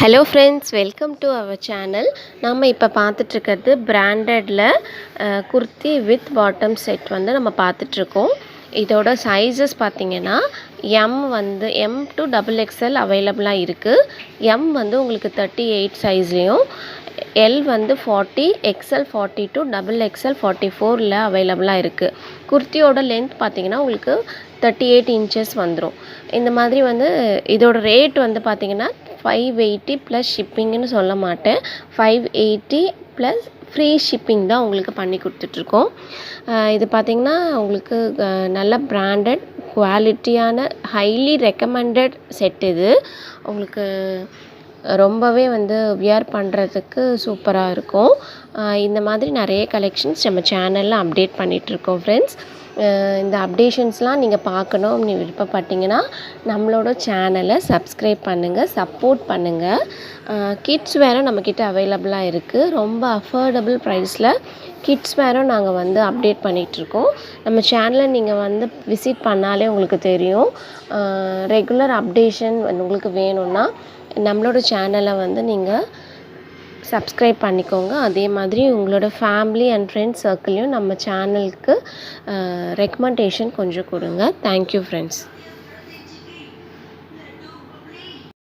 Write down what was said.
Hello friends, welcome to our channel. நம்ம இப்போ பார்த்துட்ருக்கிறது பிராண்டடில் குர்த்தி வித் பாட்டம் செட் வந்து நம்ம பார்த்துட்ருக்கோம். இதோட சைஸஸ் பார்த்திங்கன்னா எம் டு டபுள் எக்ஸ்எல் அவைலபிளாக இருக்குது. எம் வந்து உங்களுக்கு 38 சைஸ்லேயும், எல் வந்து 40, எக்ஸ்எல் 42, டபுள் எக்ஸ்எல் 44ல் அவைலபிளாக இருக்குது. குர்த்தியோட லென்த் பார்த்திங்கன்னா உங்களுக்கு 38 இன்ச்சஸ் வந்துடும். இந்த மாதிரி வந்து இதோட ரேட் வந்து பார்த்திங்கன்னா 580 ப்ளஸ் ஷிப்பிங்னு சொல்ல மாட்டேன், 580 ப்ளஸ் ஃப்ரீ ஷிப்பிங் தான் உங்களுக்கு பண்ணி கொடுத்துட்ருக்கோம். இது பார்த்திங்கன்னா உங்களுக்கு நல்ல பிராண்டட் குவாலிட்டியான ஹைலி ரெக்கமெண்டட் செட். இது உங்களுக்கு ரொம்பவே வந்து வியர் பண்ணுறதுக்கு சூப்பராக இருக்கும். இந்த மாதிரி நிறைய கலெக்ஷன்ஸ் நம்ம சேனலில் அப்டேட் பண்ணிகிட்ருக்கோம் ஃப்ரெண்ட்ஸ். இந்த அப்டேஷன்ஸ்லாம் நீங்கள் பார்க்கணும் அப்படின்னு விருப்பப்பட்டீங்கன்னா நம்மளோட சேனலை சப்ஸ்கிரைப் பண்ணுங்கள், சப்போர்ட் பண்ணுங்கள். கிட்ஸ் வேரும் நம்மக்கிட்ட அவைலபிளாக இருக்குது. ரொம்ப அஃபோர்டபுள் ப்ரைஸில் கிட்ஸ் வேரும் நாங்கள் வந்து அப்டேட் பண்ணிகிட்ருக்கோம். நம்ம சேனலை நீங்கள் வந்து விசிட் பண்ணாலே உங்களுக்கு தெரியும். ரெகுலர் அப்டேஷன் உங்களுக்கு வேணும்னா நம்மளோட சேனலை வந்து நீங்கள் சப்ஸ்கிரைப் பண்ணிக்கோங்க. அதே மாதிரி உங்களோட ஃபேமிலி அண்ட் ஃப்ரெண்ட்ஸ் சர்க்கிளையும் நம்ம சேனலுக்கு ரெக்கமெண்டேஷன் கொஞ்சம் கொடுங்க. Thank you friends.